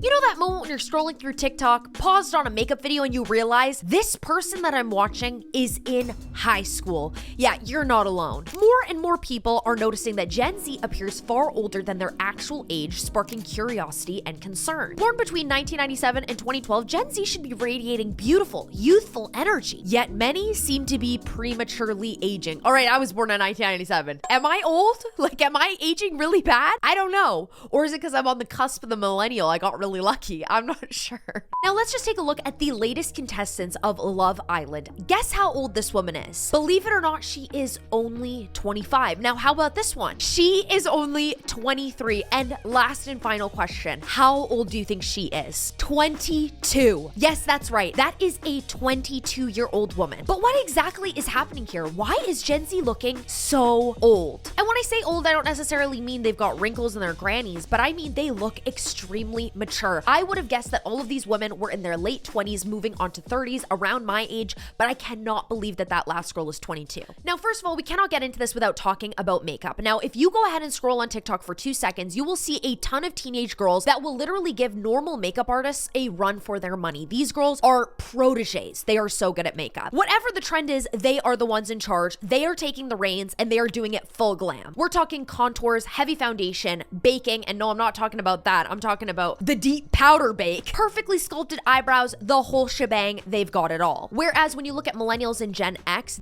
You know that moment when you're scrolling through TikTok, paused on a makeup video, and you realize this person that I'm watching is in high school? Yeah, you're not alone. More and more people are noticing that Gen Z appears far older than their actual age, sparking curiosity and concern. Born between 1997 and 2012, Gen Z should be radiating beautiful, youthful energy. Yet many seem to be prematurely aging. All right, I was born in 1997. Am I old? Like, am I aging really bad? I don't know. Or is it because I'm on the cusp of the millennial? I got really lucky. I'm not sure. Now let's just take a look at the latest contestants of Love Island. Guess how old this woman is? Believe it or not, she is only 25. Now how about this one? She is only 23. And last and final question, how old do you think she is? 22. Yes, that's right. That is a 22-year-old woman. But what exactly is happening here? Why is Gen Z looking so old? And when I say old, I don't necessarily mean they've got wrinkles in their grannies, but I mean they look extremely mature. I would have guessed that all of these women were in their late 20s, moving on to 30s, around my age, but I cannot believe that that last girl is 22. Now, first of all, we cannot get into this without talking about makeup. Now, if you go ahead and scroll on TikTok for 2 seconds, you will see a ton of teenage girls that will literally give normal makeup artists a run for their money. These girls are proteges. They are so good at makeup. Whatever the trend is, they are the ones in charge. They are taking the reins and they are doing it full glam. We're talking contours, heavy foundation, baking, and no, I'm not talking about that. I'm talking about the deep powder bake, perfectly sculpted eyebrows, the whole shebang. They've got it all. Whereas when you look at millennials and Gen X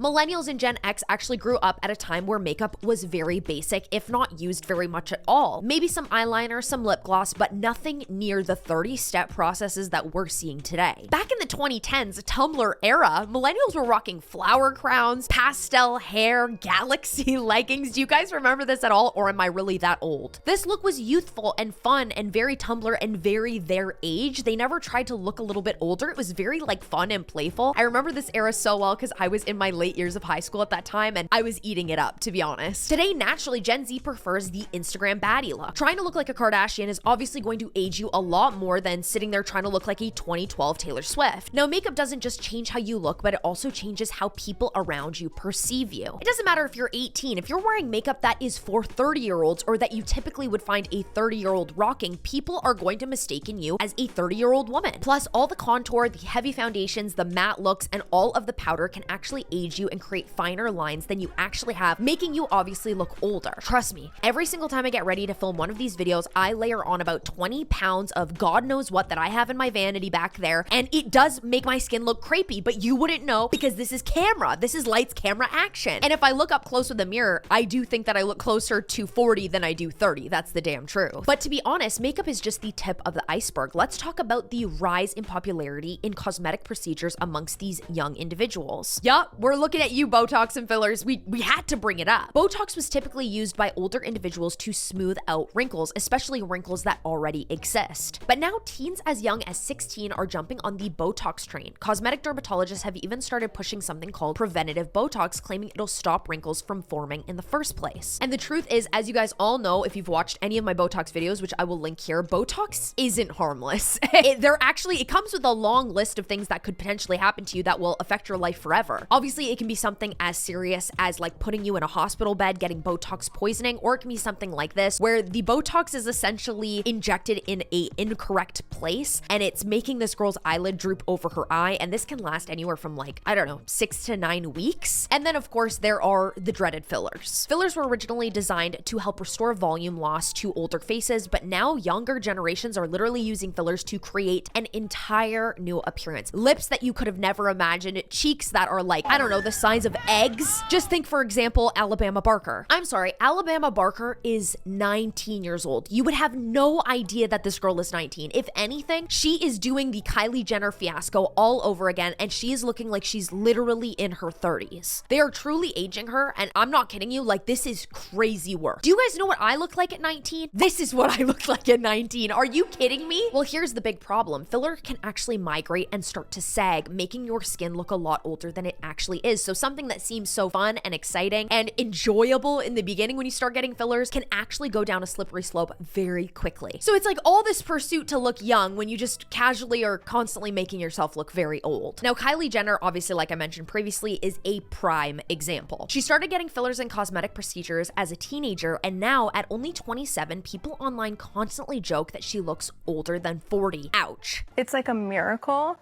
actually grew up at a time where makeup was very basic, if not used very much at all. Maybe some eyeliner, some lip gloss, but nothing near the 30-step processes that we're seeing today. Back in the 2010s, Tumblr era, millennials were rocking flower crowns, pastel hair, galaxy leggings. Do you guys remember this at all, or am I really that old? This look was youthful and fun and very Tumblr and very their age. They never tried to look a little bit older. It was very like fun and playful. I remember this era so well because I was in my late years of high school at that time and I was eating it up, to be honest. Today, naturally, Gen Z prefers the Instagram baddie look. Trying to look like a Kardashian is obviously going to age you a lot more than sitting there trying to look like a 2012 Taylor Swift. Now, makeup doesn't just change how you look, but it also changes how people around you perceive you. It doesn't matter if you're 18. If you're wearing makeup that is for 30-year-olds or that you typically would find a 30-year-old rocking, people are going to mistaken you as a 30-year-old woman. Plus, all the contour, the heavy foundations, the matte looks, and all of the powder can actually age you and create finer lines than you actually have, making you obviously look older. Trust me, every single time I get ready to film one of these videos, I layer on about 20 pounds of God knows what that I have in my vanity back there, and it does make my skin look crepey, but you wouldn't know because this is camera. This is lights, camera, action. And if I look up close with a mirror, I do think that I look closer to 40 than I do 30. That's the damn truth. But to be honest, makeup is just the tip of the iceberg. Let's talk about the rise in popularity in cosmetic procedures amongst these young individuals. Yup, we're looking at you, Botox and fillers. We had to bring it up. Botox was typically used by older individuals to smooth out wrinkles, especially wrinkles that already exist. But now teens as young as 16 are jumping on the Botox train. Cosmetic dermatologists have even started pushing something called preventative Botox, claiming it'll stop wrinkles from forming in the first place. And the truth is, as you guys all know, if you've watched any of my Botox videos, which I will link here, Botox isn't harmless. It comes with a long list of things that could potentially happen to you that will affect your life forever. Obviously, it can be something as serious as like putting you in a hospital bed, getting Botox poisoning, or it can be something like this, where the Botox is essentially injected in a incorrect place, and it's making this girl's eyelid droop over her eye, and this can last anywhere from like, I don't know, 6 to 9 weeks. And then of course, there are the dreaded fillers. Fillers were originally designed to help restore volume loss to older faces, but now younger generations are literally using fillers to create an entire new appearance. Lips that you could have never imagined, cheeks that are like, I don't know, the size of eggs. Just think, for example, Alabama Barker. I'm sorry, Alabama Barker is 19 years old. You would have no idea that this girl is 19. If anything, she is doing the Kylie Jenner fiasco all over again, and she is looking like she's literally in her 30s. They are truly aging her, and I'm not kidding you, like this is crazy work. Do you guys know what I look like at 19? This is what I look like at 19. Are you kidding me? Well, here's the big problem. Filler can actually migrate and start to sag, making your skin look a lot older than it actually is. So something that seems so fun and exciting and enjoyable in the beginning when you start getting fillers can actually go down a slippery slope very quickly. So it's like all this pursuit to look young when you just casually are constantly making yourself look very old. Now, Kylie Jenner, obviously, like I mentioned previously, is a prime example. She started getting fillers and cosmetic procedures as a teenager, and now at only 27, people online constantly joke that she looks looks older than 40. Ouch. It's like a miracle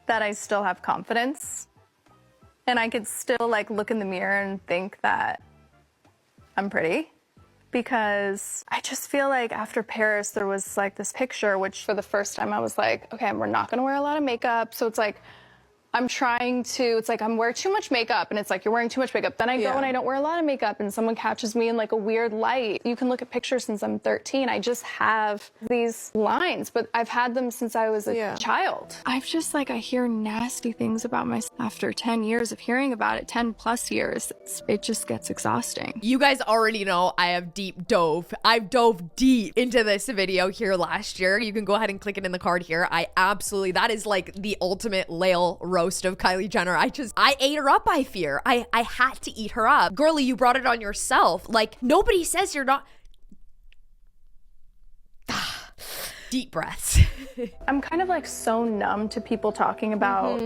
that I still have confidence and I could still like look in the mirror and think that I'm pretty, because I just feel like after Paris there was like this picture, which for the first time I was like, okay, we're not gonna wear a lot of makeup. So it's like I'm trying to, it's like I'm wearing too much makeup, and it's like you're wearing too much makeup. Then I go and I don't wear a lot of makeup and someone catches me in like a weird light. You can look at pictures since I'm 13. I just have these lines, but I've had them since I was a child. I've just like, I hear nasty things about myself after 10 years of hearing about it, 10 plus years. It just gets exhausting. You guys already know I've dove deep into this video here last year. You can go ahead and click it in the card here. That is like the ultimate Lael roast of Kylie Jenner. I ate her up, I fear. I had to eat her up. Girlie, you brought it on yourself. Like, nobody says you're not. Deep breaths. I'm kind of like so numb to people talking about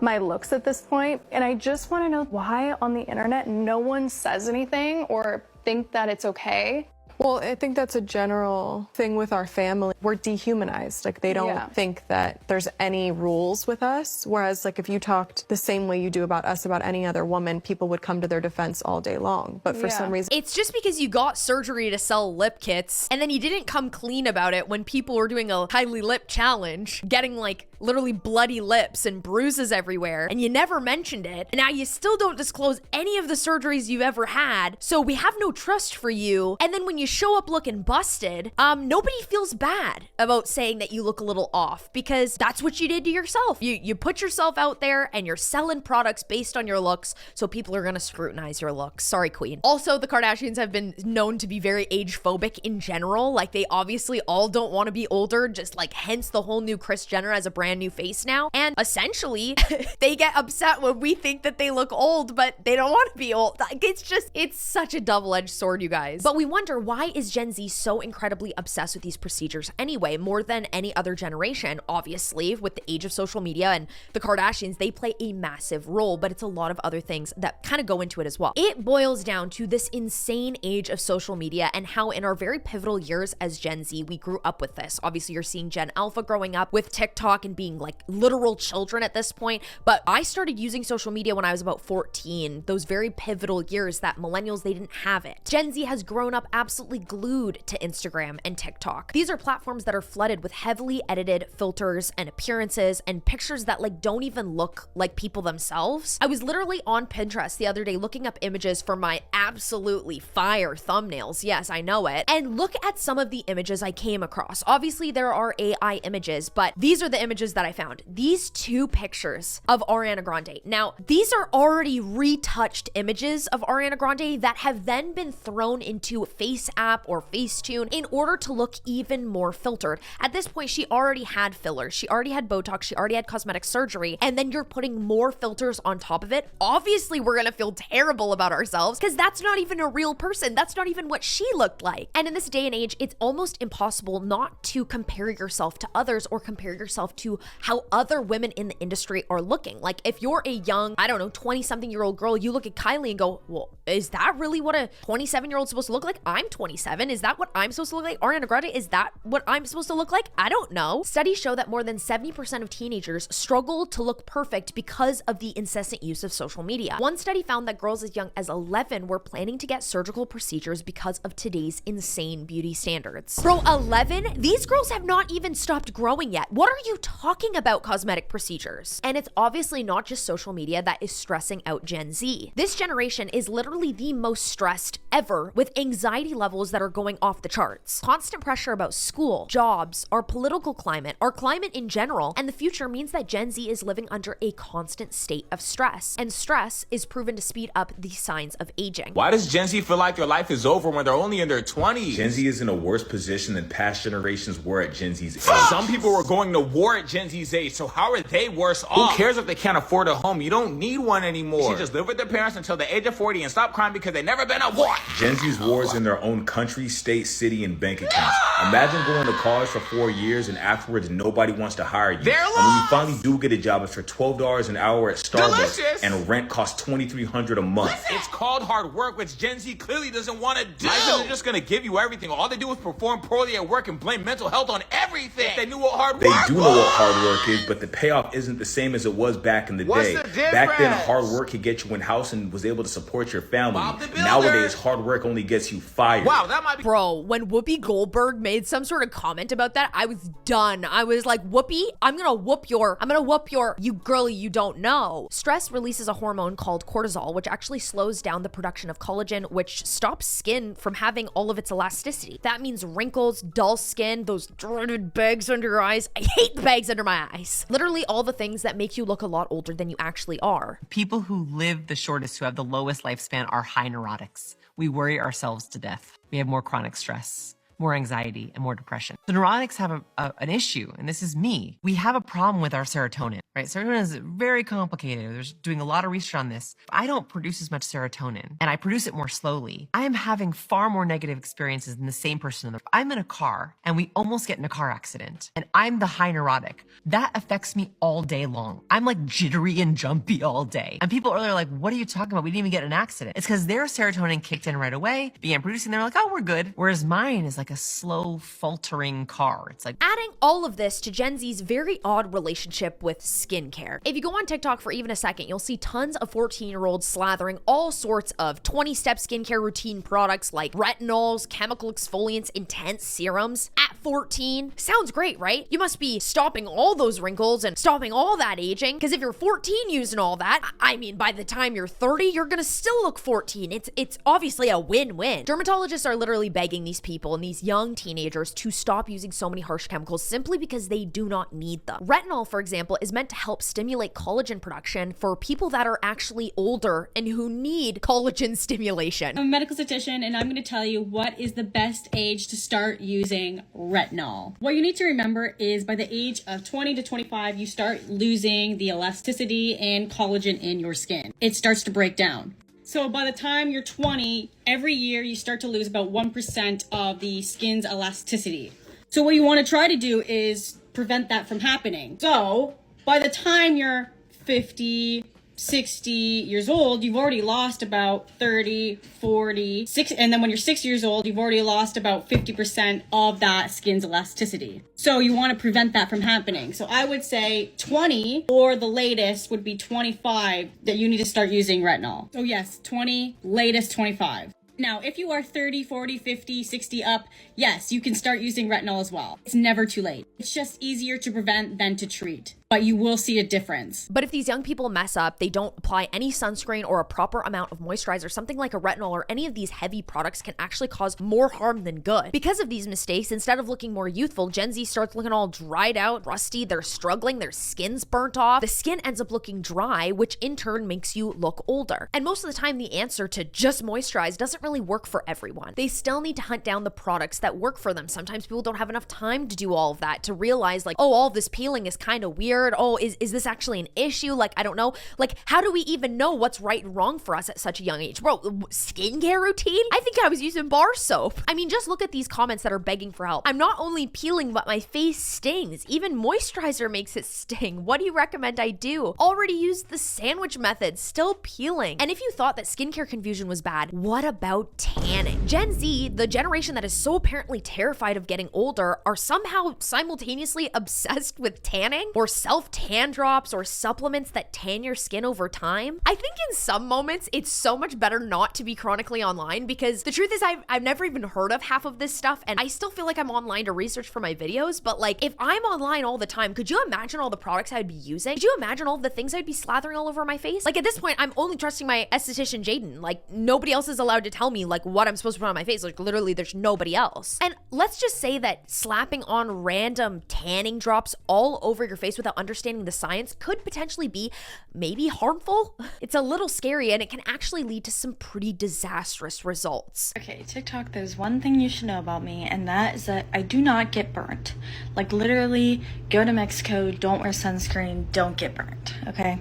my looks at this point, and I just want to know why on the internet no one says anything or think that it's okay. Well, I think that's a general thing with our family. We're dehumanized. Like, they don't think that there's any rules with us. Whereas, like, if you talked the same way you do about us, about any other woman, people would come to their defense all day long. But for some reason... It's just because you got surgery to sell lip kits, and then you didn't come clean about it when people were doing a Kylie lip challenge, getting, like, literally bloody lips and bruises everywhere, and you never mentioned it. And now you still don't disclose any of the surgeries you've ever had, so we have no trust for you. And then when you show up looking busted, nobody feels bad about saying that you look a little off, because that's what you did to yourself. You put yourself out there and you're selling products based on your looks, so people are gonna scrutinize your looks. Sorry, queen. Also, the Kardashians have been known to be very age phobic in general. Like, they obviously all don't want to be older, just like hence the whole new Kris Jenner as a brand new face now. And essentially they get upset when we think that they look old, but they don't want to be old. It's such a double-edged sword, you guys. But we wonder, why is Gen Z so incredibly obsessed with these procedures anyway, more than any other generation? Obviously, with the age of social media and the Kardashians, they play a massive role, but it's a lot of other things that kind of go into it as well. It boils down to this insane age of social media and how in our very pivotal years as Gen Z, we grew up with this. Obviously, you're seeing Gen Alpha growing up with TikTok and being like literal children at this point, but I started using social media when I was about 14, those very pivotal years that millennials, they didn't have it. Gen Z has grown up absolutely glued to Instagram and TikTok. These are platforms that are flooded with heavily edited filters and appearances and pictures that like don't even look like people themselves. I was literally on Pinterest the other day looking up images for my absolutely fire thumbnails. Yes, I know it. And look at some of the images I came across. Obviously, there are AI images, but these are the images that I found. These two pictures of Ariana Grande. Now, these are already retouched images of Ariana Grande that have then been thrown into Face App or Facetune in order to look even more filtered. At this point, she already had fillers, she already had Botox, she already had cosmetic surgery, and then you're putting more filters on top of it. Obviously, we're gonna feel terrible about ourselves because that's not even a real person. That's not even what she looked like. And in this day and age, it's almost impossible not to compare yourself to others or compare yourself to how other women in the industry are looking. Like, if you're a young, I don't know, 20-something-year-old girl, you look at Kylie and go, well, is that really what a 27-year-old supposed to look like? I'm 27. Is that what I'm supposed to look like? Ariana Grande, is that what I'm supposed to look like? I don't know. Studies show that more than 70% of teenagers struggle to look perfect because of the incessant use of social media. One study found that girls as young as 11 were planning to get surgical procedures because of today's insane beauty standards. Bro, 11? These girls have not even stopped growing yet. What are you talking about, cosmetic procedures? And it's obviously not just social media that is stressing out Gen Z. This generation is literally the most stressed ever, with anxiety levels that are going off the charts. Constant pressure about school, jobs, our political climate, our climate in general, and the future means that Gen Z is living under a constant state of stress. And stress is proven to speed up the signs of aging. Why does Gen Z feel like their life is over when they're only in their 20s? Gen Z is in a worse position than past generations were at Gen Z's age. Some people were going to war at Gen Z's age, so how are they worse off? Who cares if they can't afford a home? You don't need one anymore. You should just live with their parents until the age of 40 and stop crying because they've never been at war. Gen Z's war is in their own own country, state, city, and bank accounts. Imagine going to college for 4 years and afterwards nobody wants to hire you. And when you finally do get a job, it's for $12 an hour at Starbucks, and rent costs $2,300 a month. It's called hard work, which Gen Z clearly doesn't want to do. Life isn't just gonna give you everything. All they do is perform poorly at work and blame mental health on everything. If they knew what hard work was. They do know what hard work is, but the payoff isn't the same as it was back in the day. Back then, hard work could get you in house and was able to support your family. Nowadays, hard work only gets you fired. Wow, that might be. Bro, when Whoopi Goldberg made some sort of comment about that, I was done. I was like, Whoopi, I'm gonna whoop your, you girly, you don't know. Stress releases a hormone called cortisol, which actually slows down the production of collagen, which stops skin from having all of its elasticity. That means wrinkles, dull skin, those dreaded bags under your eyes. I hate bags under my eyes. Literally all the things that make you look a lot older than you actually are. People who live the shortest, who have the lowest lifespan, are high neurotics. We worry ourselves to death. We have more chronic stress, more anxiety, and more depression. The neurotics have an issue, and this is me. We have a problem with our serotonin, right? Serotonin is very complicated. There's doing a lot of research on this. I don't produce as much serotonin, and I produce it more slowly. I am having far more negative experiences than the same person. I'm in a car, and we almost get in a car accident, and I'm the high neurotic. That affects me all day long. I'm like jittery and jumpy all day. And people earlier are like, what are you talking about? We didn't even get in an accident. It's because their serotonin kicked in right away, began producing, they're like, oh, we're good. Whereas mine is like a slow, faltering car. It's like adding all of this to Gen Z's very odd relationship with skincare. If you go on TikTok for even a second, you'll see tons of 14-year-olds slathering all sorts of 20-step skincare routine products like retinols, chemical exfoliants, intense serums at 14. Sounds great, right? You must be stopping all those wrinkles and stopping all that aging, because if you're 14 using all that, I mean, by the time you're 30, you're gonna still look 14. It's obviously a win-win. Dermatologists are literally begging these people and these young teenagers to stop using so many harsh chemicals simply because they do not need them. Retinol, for example, is meant to help stimulate collagen production for people that are actually older and who need collagen stimulation. I'm a medical esthetician, and I'm going to tell you what is the best age to start using retinol. What you need to remember is by the age of 20 to 25, you start losing the elasticity and collagen in your skin. It starts to break down. So by the time you're 20, every year you start to lose about 1% of the skin's elasticity. So what you want to try to do is prevent that from happening. So by the time you're 50, 60 years old, you've already lost about 30, 40, 6, and then when you're 6 years old, you've already lost about 50% of that skin's elasticity. So you want to prevent that from happening. So I would say 20, or the latest would be 25, that you need to start using retinol. So yes, 20, latest 25. Now, if you are 30, 40, 50, 60 up, yes, you can start using retinol as well. It's never too late. It's just easier to prevent than to treat, but you will see a difference. But if these young people mess up, they don't apply any sunscreen or a proper amount of moisturizer, something like a retinol or any of these heavy products can actually cause more harm than good. Because of these mistakes, instead of looking more youthful, Gen Z starts looking all dried out, rusty, they're struggling, their skin's burnt off. The skin ends up looking dry, which in turn makes you look older. And most of the time, the answer to just moisturize doesn't really work for everyone. They still need to hunt down the products that work for them. Sometimes people don't have enough time to do all of that, to realize like, oh, all this peeling is kind of weird. Oh, is this actually an issue? Like, I don't know. Like, how do we even know what's right and wrong for us at such a young age? Bro, skincare routine? I think I was using bar soap. I mean, just look at these comments that are begging for help. I'm not only peeling, but my face stings. Even moisturizer makes it sting. What do you recommend I do? Already used the sandwich method, still peeling. And if you thought that skincare confusion was bad, what about tanning? Gen Z, the generation that is so apparently terrified of getting older, are somehow simultaneously obsessed with tanning or self-tan drops or supplements that tan your skin over time. I think in some moments it's so much better not to be chronically online, because the truth is I've never even heard of half of this stuff, and I still feel like I'm online to research for my videos. But like, if I'm online all the time, could you imagine all the products I'd be using? Could you imagine all the things I'd be slathering all over my face? Like, at this point, I'm only trusting my esthetician Jaden. Like, nobody else is allowed to tell me like what I'm supposed to put on my face. Like, literally there's nobody else. And let's just say that slapping on random tanning drops all over your face without understanding the science could potentially be maybe harmful. It's a little scary, and it can actually lead to some pretty disastrous results. Okay, TikTok, there's one thing you should know about me, and that is that I do not get burnt. Like, literally, go to Mexico, don't wear sunscreen, don't get burnt, okay?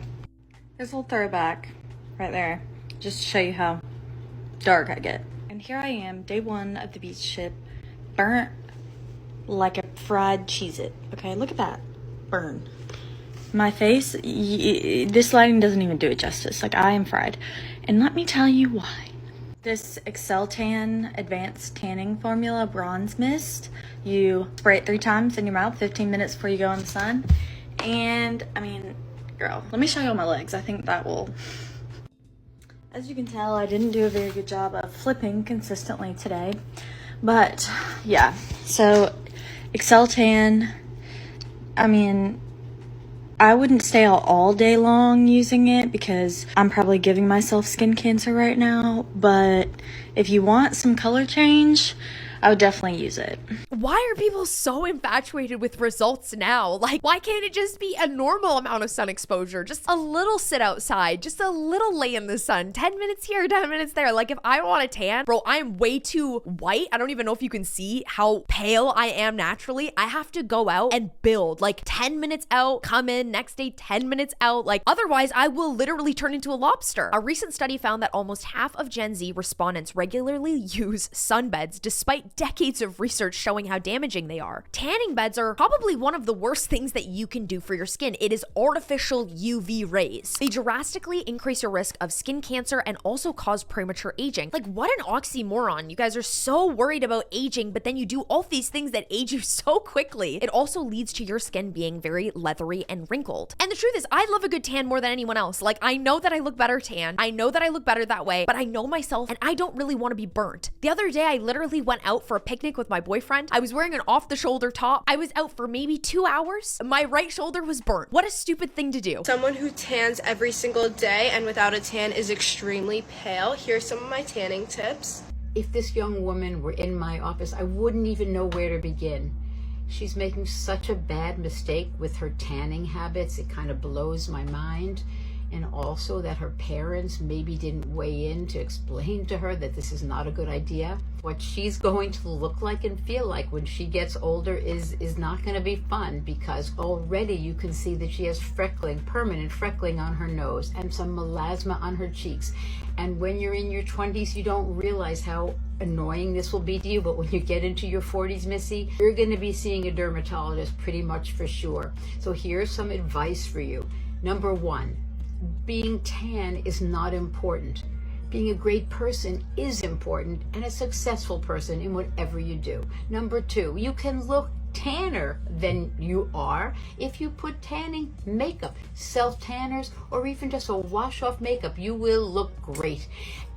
There's a little throwback right there, just to show you how dark I get. And here I am, day one of the beach trip, burnt like a fried Cheez-It. Okay, look at that. Burn. My face, this lighting doesn't even do it justice. Like, I am fried. And let me tell you why. This Excel Tan Advanced Tanning Formula Bronze Mist, you spray it 3 times in your mouth, 15 minutes before you go in the sun. And, I mean, girl, let me show you all my legs. I think that will... As you can tell, I didn't do a very good job of flipping consistently today. But, yeah. So, Excel Tan, I mean... I wouldn't stay out all day long using it because I'm probably giving myself skin cancer right now, but if you want some color change, I would definitely use it. Why are people so infatuated with results now? Like, why can't it just be a normal amount of sun exposure? Just a little sit outside, just a little lay in the sun, 10 minutes here, 10 minutes there. Like, if I want a tan, bro, I am way too white. I don't even know if you can see how pale I am naturally. I have to go out and build like 10 minutes out, come in, next day 10 minutes out. Like, otherwise I will literally turn into a lobster. A recent study found that almost half of Gen Z respondents regularly use sunbeds despite decades of research showing how damaging they are. Tanning beds are probably one of the worst things that you can do for your skin. It is artificial UV rays. They drastically increase your risk of skin cancer and also cause premature aging. Like, what an oxymoron. You guys are so worried about aging, but then you do all these things that age you so quickly. It also leads to your skin being very leathery and wrinkled. And the truth is, I love a good tan more than anyone else. Like, I know that I look better tan. I know that I look better that way, but I know myself and I don't really want to be burnt. The other day, I literally went out for a picnic with my boyfriend. I was wearing an off-the-shoulder top. I was out for maybe 2 hours. My right shoulder was burnt. What a stupid thing to do. Someone who tans every single day and without a tan is extremely pale. Here's some of my tanning tips. If this young woman were in my office, I wouldn't even know where to begin. She's making such a bad mistake with her tanning habits. It kind of blows my mind. And also that her parents maybe didn't weigh in to explain to her that this is not a good idea. What she's going to look like and feel like when she gets older is not going to be fun, because already you can see that she has freckling, permanent freckling on her nose and some melasma on her cheeks. And when you're in your 20s, you don't realize how annoying this will be to you, but when you get into your 40s, Missy, you're going to be seeing a dermatologist pretty much for sure. So here's some advice for you. Number 1, being tan is not important. Being a great person is important, and a successful person in whatever you do. Number 2, you can look tanner than you are if you put tanning makeup, self-tanners, or even just a wash-off makeup. You will look great.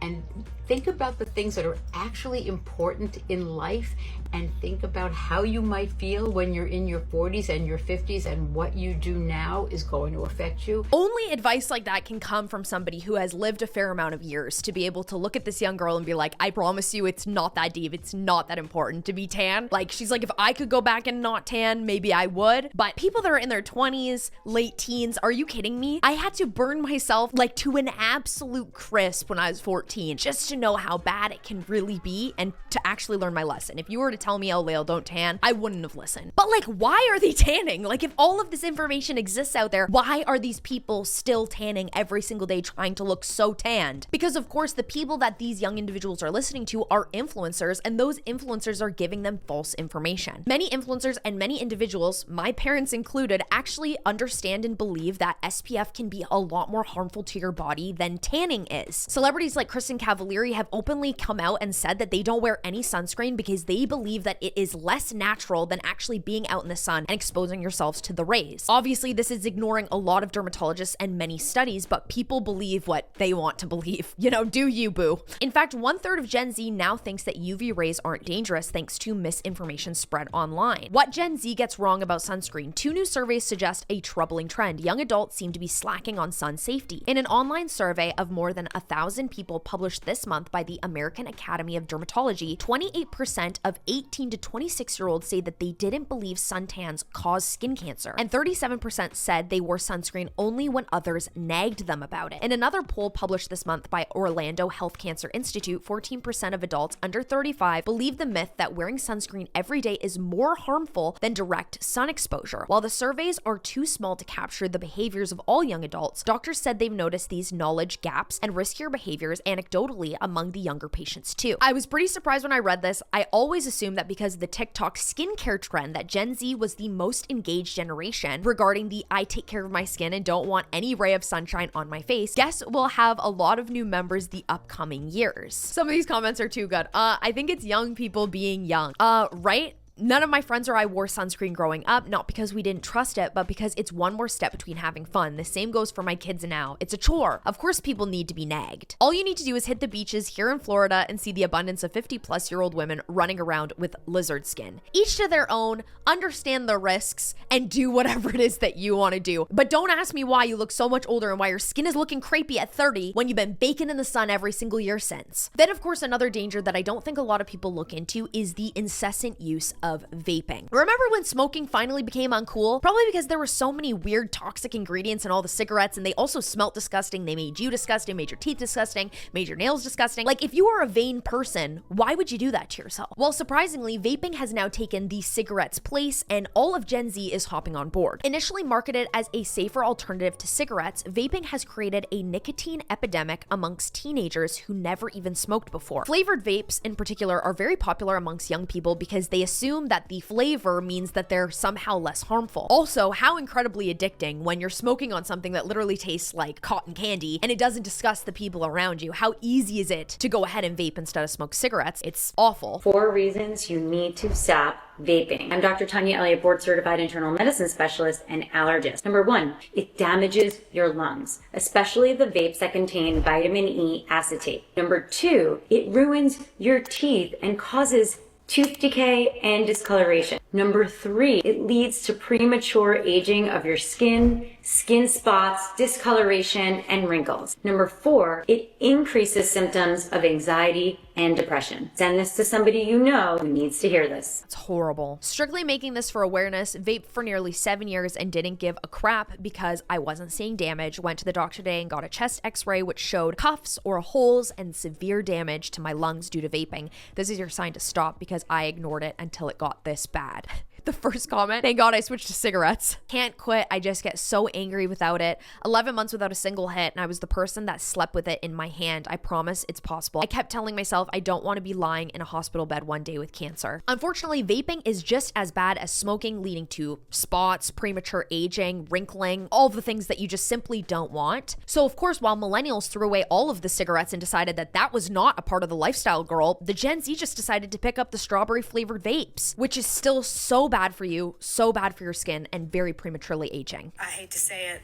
And think about the things that are actually important in life, and think about how you might feel when you're in your 40s and your 50s, and what you do now is going to affect you. Only advice like that can come from somebody who has lived a fair amount of years to be able to look at this young girl and be like, I promise you it's not that deep. It's not that important to be tan. Like, she's like, if I could go back and not tan, maybe I would. But people that are in their 20s, late teens, are you kidding me? I had to burn myself like to an absolute crisp when I was 14 just to know how bad it can really be and to actually learn my lesson. If you were to tell me, oh, Lael, don't tan, I wouldn't have listened. But like, why are they tanning? Like, if all of this information exists out there, why are these people still tanning every single day trying to look so tanned? Because of course, the people that these young individuals are listening to are influencers, and those influencers are giving them false information. Many influencers and many individuals, my parents included, actually understand and believe that SPF can be a lot more harmful to your body than tanning is. Celebrities like Kristen Cavallari have openly come out and said that they don't wear any sunscreen because they believe that it is less natural than actually being out in the sun and exposing yourselves to the rays. Obviously, this is ignoring a lot of dermatologists and many studies, but people believe what they want to believe. You know, do you, boo? In fact, 1/3 of Gen Z now thinks that UV rays aren't dangerous thanks to misinformation spread online. What Gen Z gets wrong about sunscreen? 2 new surveys suggest a troubling trend. Young adults seem to be slacking on sun safety. In an online survey of more than 1,000 people published this month by the American Academy of Dermatology, 28% of 18 to 26-year-olds say that they didn't believe suntans cause skin cancer, and 37% said they wore sunscreen only when others nagged them about it. In another poll published this month by Orlando Health Cancer Institute, 14% of adults under 35 believe the myth that wearing sunscreen every day is more harmful than direct sun exposure. While the surveys are too small to capture the behaviors of all young adults, doctors said they've noticed these knowledge gaps and riskier behaviors anecdotally among the younger patients too. I was pretty surprised when I read this. I always assumed that because of the TikTok skincare trend that Gen Z was the most engaged generation regarding the I take care of my skin and don't want any ray of sunshine on my face. Guess we'll have a lot of new members the upcoming years. Some of these comments are too good. I think it's young people being young. Right? None of my friends or I wore sunscreen growing up, not because we didn't trust it, but because it's one more step between having fun. The same goes for my kids now. It's a chore. Of course, people need to be nagged. All you need to do is hit the beaches here in Florida and see the abundance of 50-plus-year-old women running around with lizard skin. Each to their own, understand the risks, and do whatever it is that you want to do. But don't ask me why you look so much older and why your skin is looking crepey at 30 when you've been baking in the sun every single year since. Then, of course, another danger that I don't think a lot of people look into is the incessant use of vaping. Remember when smoking finally became uncool? Probably because there were so many weird toxic ingredients in all the cigarettes, and they also smelt disgusting. They made you disgusting, made your teeth disgusting, made your nails disgusting. Like, if you are a vain person, why would you do that to yourself? Well, surprisingly, vaping has now taken the cigarette's place, and all of Gen Z is hopping on board. Initially marketed as a safer alternative to cigarettes, vaping has created a nicotine epidemic amongst teenagers who never even smoked before. Flavored vapes, in particular, are very popular amongst young people because they assume that the flavor means that they're somehow less harmful. Also, how incredibly addicting when you're smoking on something that literally tastes like cotton candy and it doesn't disgust the people around you. How easy is it to go ahead and vape instead of smoke cigarettes? It's awful. 4 reasons you need to stop vaping. I'm Dr. Tanya Elliott, board certified internal medicine specialist and allergist. Number 1, it damages your lungs, especially the vapes that contain vitamin E acetate. Number 2, it ruins your teeth and causes tooth decay and discoloration. Number 3, it leads to premature aging of your skin, skin spots, discoloration, and wrinkles. Number 4, it increases symptoms of anxiety and depression. Send this to somebody you know who needs to hear this. It's horrible. Strictly making this for awareness, vaped for nearly 7 years and didn't give a crap because I wasn't seeing damage. Went to the doctor today and got a chest x-ray which showed cuffs or holes and severe damage to my lungs due to vaping. This is your sign to stop because I ignored it until it got this bad. The first comment, thank God I switched to cigarettes. Can't quit, I just get so angry without it. 11 months without a single hit, and I was the person that slept with it in my hand. I promise it's possible. I kept telling myself I don't want to be lying in a hospital bed one day with cancer. Unfortunately, vaping is just as bad as smoking, leading to spots, premature aging, wrinkling, all the things that you just simply don't want. So of course, while millennials threw away all of the cigarettes and decided that that was not a part of the lifestyle girl, the Gen Z just decided to pick up the strawberry flavored vapes, which is still so bad for you, so bad for your skin, and very prematurely aging. I hate to say it,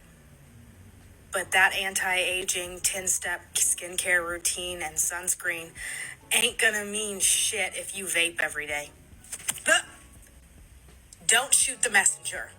but that anti-aging 10-step skincare routine and sunscreen ain't gonna mean shit if you vape every day. Don't shoot the messenger.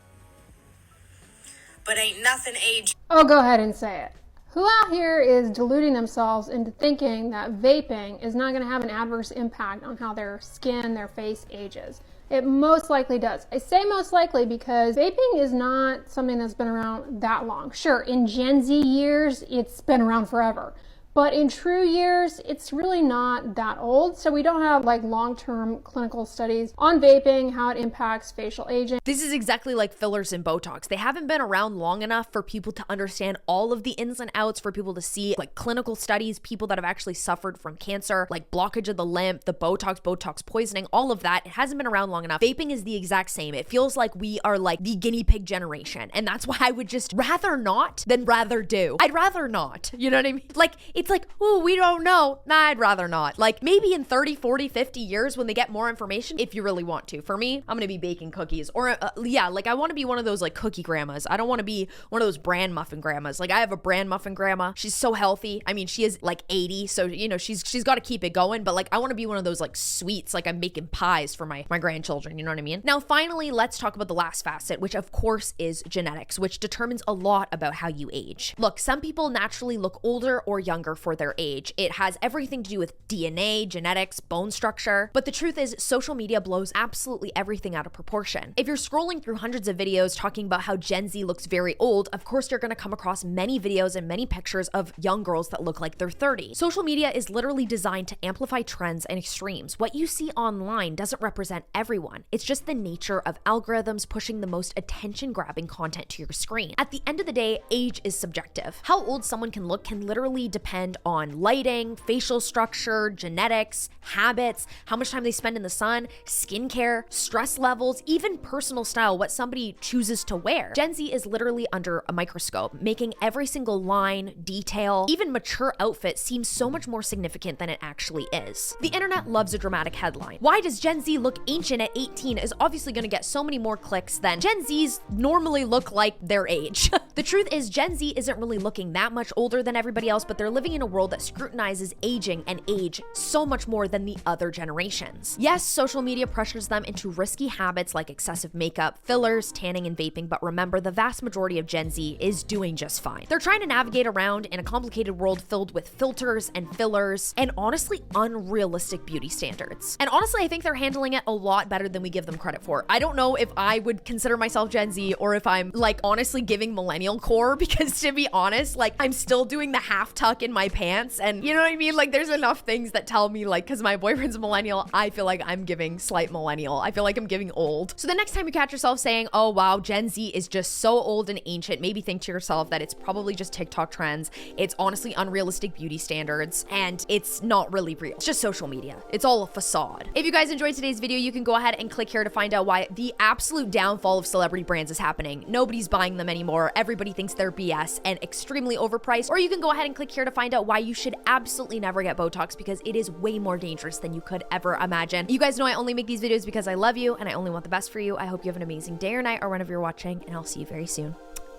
But ain't nothing age. Oh, go ahead and say it. Who out here is deluding themselves into thinking that vaping is not going to have an adverse impact on how their skin, their face ages? It most likely does. I say most likely because vaping is not something that's been around that long. Sure, in Gen Z years, it's been around forever. But in true years, it's really not that old. So we don't have like long-term clinical studies on vaping, how it impacts facial aging. This is exactly like fillers and Botox. They haven't been around long enough for people to understand all of the ins and outs, for people to see like clinical studies, people that have actually suffered from cancer, like blockage of the lymph, the Botox poisoning, all of that. It hasn't been around long enough. Vaping is the exact same. It feels like we are like the guinea pig generation. And that's why I would just rather not than rather do. I'd rather not. You know what I mean? Like, it's like, oh, we don't know. Nah, I'd rather not. Like maybe in 30, 40, 50 years when they get more information, if you really want to. For me, I'm going to be baking cookies or yeah, like I want to be one of those like cookie grandmas. I don't want to be one of those bran muffin grandmas. Like I have a bran muffin grandma. She's so healthy. I mean, she is like 80. So, you know, she's got to keep it going. But like, I want to be one of those like sweets. Like I'm making pies for my grandchildren. You know what I mean? Now, finally, let's talk about the last facet, which of course is genetics, which determines a lot about how you age. Look, some people naturally look older or younger for their age. It has everything to do with DNA, genetics, bone structure. But the truth is, social media blows absolutely everything out of proportion. If you're scrolling through hundreds of videos talking about how Gen Z looks very old, of course you're gonna come across many videos and many pictures of young girls that look like they're 30. Social media is literally designed to amplify trends and extremes. What you see online doesn't represent everyone. It's just the nature of algorithms pushing the most attention-grabbing content to your screen. At the end of the day, age is subjective. How old someone can look can literally depend spend on lighting, facial structure, genetics, habits, how much time they spend in the sun, skincare, stress levels, even personal style, what somebody chooses to wear. Gen Z is literally under a microscope, making every single line, detail, even mature outfit seem so much more significant than it actually is. The internet loves a dramatic headline. Why does Gen Z look ancient at 18 is obviously going to get so many more clicks than Gen Zs normally look like their age. The truth is Gen Z isn't really looking that much older than everybody else, but they're living in a world that scrutinizes aging and age so much more than the other generations. Yes, social media pressures them into risky habits like excessive makeup, fillers, tanning, and vaping, but remember, the vast majority of Gen Z is doing just fine. They're trying to navigate around in a complicated world filled with filters and fillers and honestly unrealistic beauty standards. And honestly, I think they're handling it a lot better than we give them credit for. I don't know if I would consider myself Gen Z or if I'm like honestly giving millennial core, because to be honest, like I'm still doing the half tuck in my pants, and you know what I mean? Like there's enough things that tell me, like, because my boyfriend's a millennial, I feel like I'm giving slight millennial. I feel like I'm giving old. So the next time you catch yourself saying, oh wow, Gen Z is just so old and ancient, maybe think to yourself that it's probably just TikTok trends. It's honestly unrealistic beauty standards, and it's not really real. It's just social media. It's all a facade. If you guys enjoyed today's video, you can go ahead and click here to find out why the absolute downfall of celebrity brands is happening. Nobody's buying them anymore. Everybody thinks they're BS and extremely overpriced. Or you can go ahead and click here to find out why you should absolutely never get Botox, because it is way more dangerous than you could ever imagine. You guys know I only make these videos because I love you and I only want the best for you. I hope you have an amazing day or night or whenever you're watching, and I'll see you very soon.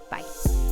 Bye.